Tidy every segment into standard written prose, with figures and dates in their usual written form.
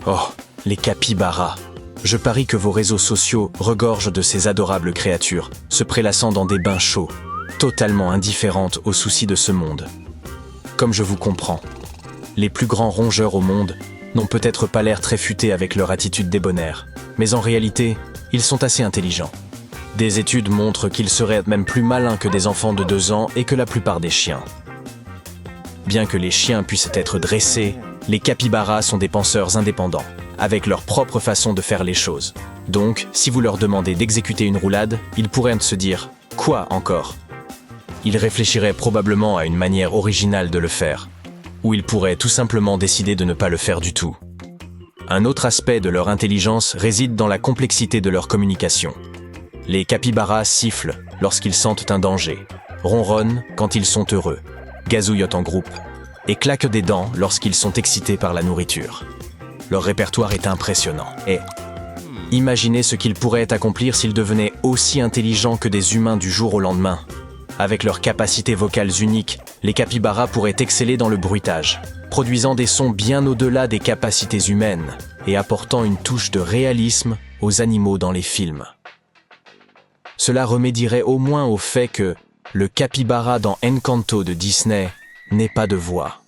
Oh, les capybaras. Je parie que vos réseaux sociaux regorgent de ces adorables créatures, se prélassant dans des bains chauds, totalement indifférentes aux soucis de ce monde. Comme je vous comprends, les plus grands rongeurs au monde n'ont peut-être pas l'air très futés avec leur attitude débonnaire, mais en réalité, ils sont assez intelligents. Des études montrent qu'ils seraient même plus malins que des enfants de 2 ans et que la plupart des chiens. Bien que les chiens puissent être dressés, les capybaras sont des penseurs indépendants, avec leur propre façon de faire les choses. Donc, si vous leur demandez d'exécuter une roulade, ils pourraient se dire « Quoi encore ?» Ils réfléchiraient probablement à une manière originale de le faire, ou ils pourraient tout simplement décider de ne pas le faire du tout. Un autre aspect de leur intelligence réside dans la complexité de leur communication. Les capybaras sifflent lorsqu'ils sentent un danger, ronronnent quand ils sont heureux, gazouillotent en groupe, et claquent des dents lorsqu'ils sont excités par la nourriture. Leur répertoire est impressionnant, et imaginez ce qu'ils pourraient accomplir s'ils devenaient aussi intelligents que des humains du jour au lendemain. Avec leurs capacités vocales uniques, les capybaras pourraient exceller dans le bruitage, produisant des sons bien au-delà des capacités humaines et apportant une touche de réalisme aux animaux dans les films. Cela remédierait au moins au fait que le capybara dans Encanto de Disney n'ait pas de voix.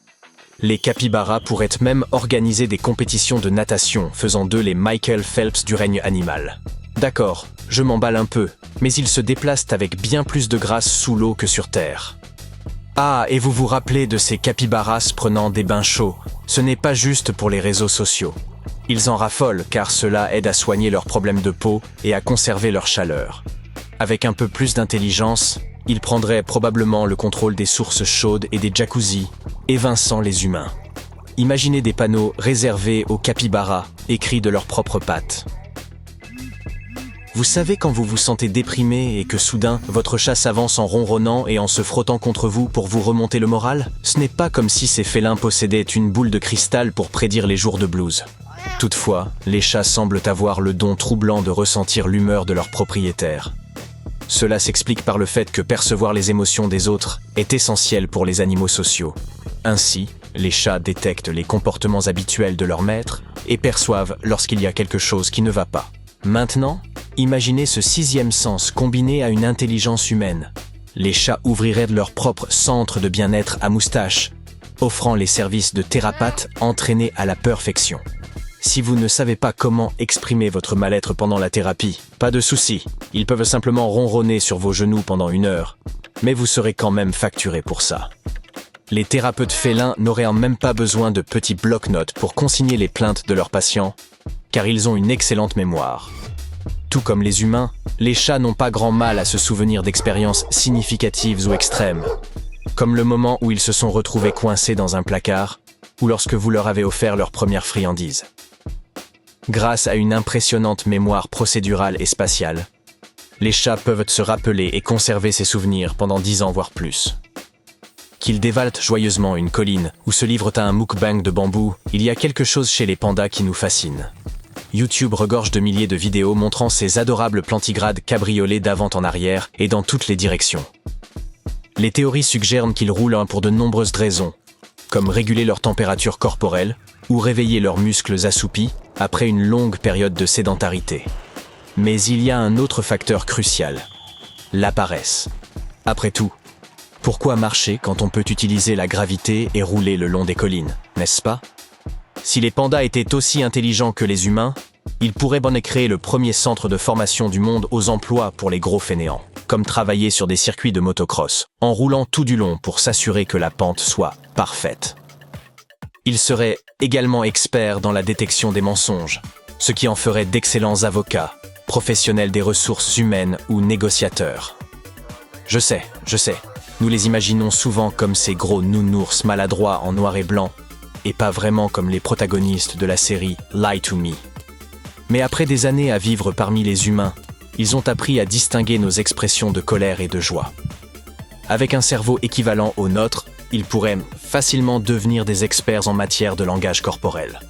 Les capybaras pourraient même organiser des compétitions de natation, faisant d'eux les Michael Phelps du règne animal. D'accord, je m'emballe un peu, mais ils se déplacent avec bien plus de grâce sous l'eau que sur terre. Ah, et vous vous rappelez de ces capybaras prenant des bains chauds. Ce n'est pas juste pour les réseaux sociaux. Ils en raffolent car cela aide à soigner leurs problèmes de peau et à conserver leur chaleur. Avec un peu plus d'intelligence, ils prendraient probablement le contrôle des sources chaudes et des jacuzzis, évinçant les humains. Imaginez des panneaux réservés aux capybaras, écrits de leurs propres pattes. Vous savez quand vous vous sentez déprimé et que soudain, votre chat s'avance en ronronnant et en se frottant contre vous pour vous remonter le moral? Ce n'est pas comme si ces félins possédaient une boule de cristal pour prédire les jours de blues. Toutefois, les chats semblent avoir le don troublant de ressentir l'humeur de leur propriétaire. Cela s'explique par le fait que percevoir les émotions des autres est essentiel pour les animaux sociaux. Ainsi, les chats détectent les comportements habituels de leur maître et perçoivent lorsqu'il y a quelque chose qui ne va pas. Maintenant, imaginez ce 6e sens combiné à une intelligence humaine. Les chats ouvriraient leur propre centre de bien-être à moustache, offrant les services de thérapeutes entraînés à la perfection. Si vous ne savez pas comment exprimer votre mal-être pendant la thérapie, pas de souci, ils peuvent simplement ronronner sur vos genoux pendant 1 heure, mais vous serez quand même facturé pour ça. Les thérapeutes félins n'auraient même pas besoin de petits bloc-notes pour consigner les plaintes de leurs patients, car ils ont une excellente mémoire. Tout comme les humains, les chats n'ont pas grand mal à se souvenir d'expériences significatives ou extrêmes, comme le moment où ils se sont retrouvés coincés dans un placard, ou lorsque vous leur avez offert leur première friandise. Grâce à une impressionnante mémoire procédurale et spatiale, les chats peuvent se rappeler et conserver ces souvenirs pendant 10 ans voire plus. Qu'ils dévalent joyeusement une colline ou se livrent à un mukbang de bambou, il y a quelque chose chez les pandas qui nous fascine. YouTube regorge de milliers de vidéos montrant ces adorables plantigrades cabriolés d'avant en arrière et dans toutes les directions. Les théories suggèrent qu'ils roulent pour de nombreuses raisons, comme réguler leur température corporelle ou réveiller leurs muscles assoupis après une longue période de sédentarité. Mais il y a un autre facteur crucial, la paresse. Après tout, pourquoi marcher quand on peut utiliser la gravité et rouler le long des collines, n'est-ce pas? Si les pandas étaient aussi intelligents que les humains, ils pourraient bien créer le premier centre de formation du monde aux emplois pour les gros fainéants, comme travailler sur des circuits de motocross, en roulant tout du long pour s'assurer que la pente soit parfaite. Ils seraient également experts dans la détection des mensonges, ce qui en ferait d'excellents avocats, professionnels des ressources humaines ou négociateurs. Je sais, nous les imaginons souvent comme ces gros nounours maladroits en noir et blanc, et pas vraiment comme les protagonistes de la série Lie to Me. Mais après des années à vivre parmi les humains, ils ont appris à distinguer nos expressions de colère et de joie. Avec un cerveau équivalent au nôtre, ils pourraient facilement devenir des experts en matière de langage corporel.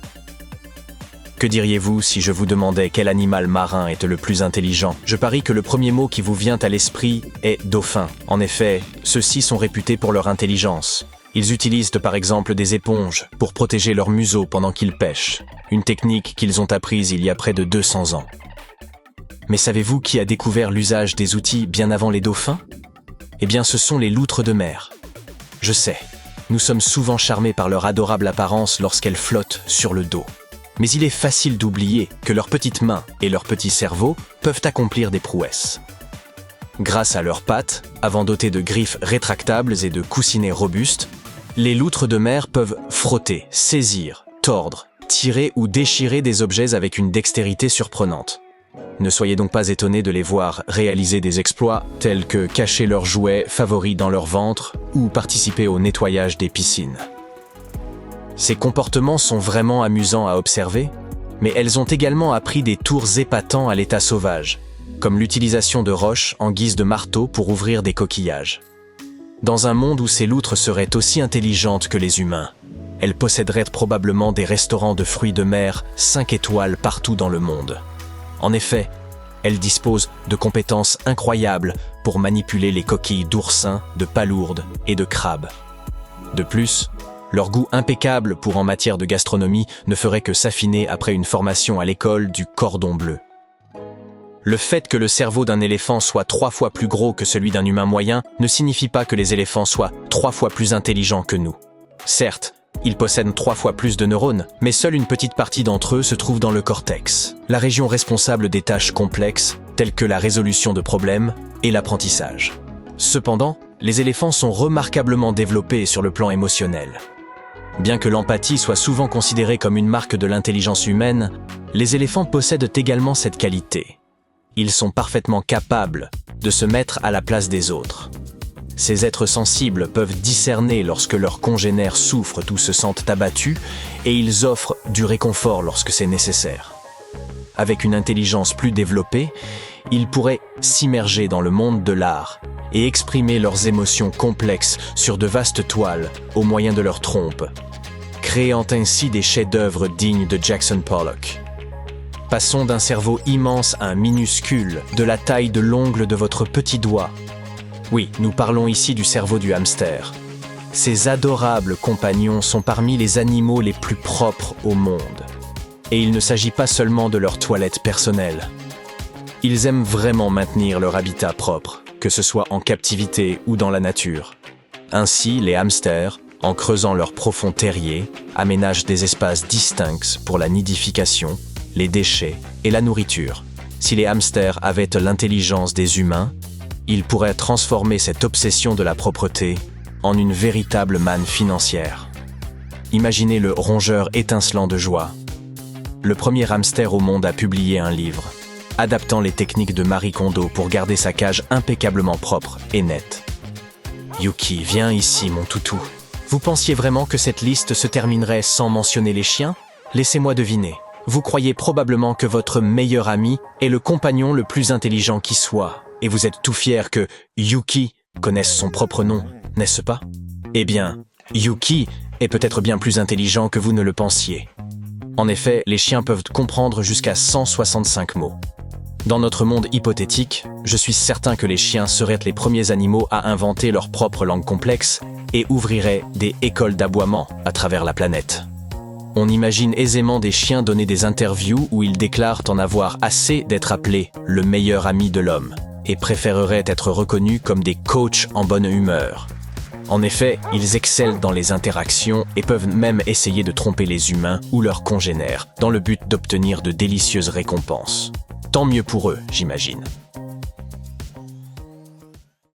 Que diriez-vous si je vous demandais quel animal marin est le plus intelligent? Je parie que le premier mot qui vous vient à l'esprit est dauphin. En effet, ceux-ci sont réputés pour leur intelligence. Ils utilisent par exemple des éponges pour protéger leur museau pendant qu'ils pêchent, une technique qu'ils ont apprise il y a près de 200 ans. Mais savez-vous qui a découvert l'usage des outils bien avant les dauphins? Eh bien, ce sont les loutres de mer. Je sais, nous sommes souvent charmés par leur adorable apparence lorsqu'elles flottent sur le dos. Mais il est facile d'oublier que leurs petites mains et leurs petits cerveaux peuvent accomplir des prouesses. Grâce à leurs pattes, avant dotées de griffes rétractables et de coussinets robustes, les loutres de mer peuvent frotter, saisir, tordre, tirer ou déchirer des objets avec une dextérité surprenante. Ne soyez donc pas étonnés de les voir réaliser des exploits tels que cacher leurs jouets favoris dans leur ventre ou participer au nettoyage des piscines. Ces comportements sont vraiment amusants à observer, mais elles ont également appris des tours épatants à l'état sauvage, comme l'utilisation de roches en guise de marteau pour ouvrir des coquillages. Dans un monde où ces loutres seraient aussi intelligentes que les humains, elles posséderaient probablement des restaurants de fruits de mer 5 étoiles partout dans le monde. En effet, elles disposent de compétences incroyables pour manipuler les coquilles d'oursins, de palourdes et de crabes. De plus, leur goût impeccable en matière de gastronomie ne ferait que s'affiner après une formation à l'école du cordon bleu. Le fait que le cerveau d'un éléphant soit 3 fois plus gros que celui d'un humain moyen ne signifie pas que les éléphants soient 3 fois plus intelligents que nous. Certes, ils possèdent 3 fois plus de neurones, mais seule une petite partie d'entre eux se trouve dans le cortex, la région responsable des tâches complexes, telles que la résolution de problèmes et l'apprentissage. Cependant, les éléphants sont remarquablement développés sur le plan émotionnel. Bien que l'empathie soit souvent considérée comme une marque de l'intelligence humaine, les éléphants possèdent également cette qualité. Ils sont parfaitement capables de se mettre à la place des autres. Ces êtres sensibles peuvent discerner lorsque leurs congénères souffrent ou se sentent abattus, et ils offrent du réconfort lorsque c'est nécessaire. Avec une intelligence plus développée, ils pourraient s'immerger dans le monde de l'art et exprimer leurs émotions complexes sur de vastes toiles au moyen de leurs trompes, créant ainsi des chefs-d'œuvre dignes de Jackson Pollock. Passons d'un cerveau immense à un minuscule, de la taille de l'ongle de votre petit doigt. Oui, nous parlons ici du cerveau du hamster. Ces adorables compagnons sont parmi les animaux les plus propres au monde. Et il ne s'agit pas seulement de leur toilette personnelle. Ils aiment vraiment maintenir leur habitat propre, que ce soit en captivité ou dans la nature. Ainsi, les hamsters, en creusant leur profond terrier, aménagent des espaces distincts pour la nidification, les déchets et la nourriture. Si les hamsters avaient l'intelligence des humains, ils pourraient transformer cette obsession de la propreté en une véritable manne financière. Imaginez le rongeur étincelant de joie. Le premier hamster au monde a publié un livre, adaptant les techniques de Marie Kondo pour garder sa cage impeccablement propre et nette. Yuki, viens ici, mon toutou. Vous pensiez vraiment que cette liste se terminerait sans mentionner les chiens? Laissez-moi deviner. Vous croyez probablement que votre meilleur ami est le compagnon le plus intelligent qui soit, et vous êtes tout fier que Yuki connaisse son propre nom, n'est-ce pas? Eh bien, Yuki est peut-être bien plus intelligent que vous ne le pensiez. En effet, les chiens peuvent comprendre jusqu'à 165 mots. Dans notre monde hypothétique, je suis certain que les chiens seraient les premiers animaux à inventer leur propre langue complexe et ouvriraient des écoles d'aboiement à travers la planète. On imagine aisément des chiens donner des interviews où ils déclarent en avoir assez d'être appelés le meilleur ami de l'homme et préféreraient être reconnus comme des coachs en bonne humeur. En effet, ils excellent dans les interactions et peuvent même essayer de tromper les humains ou leurs congénères dans le but d'obtenir de délicieuses récompenses. Tant mieux pour eux, j'imagine.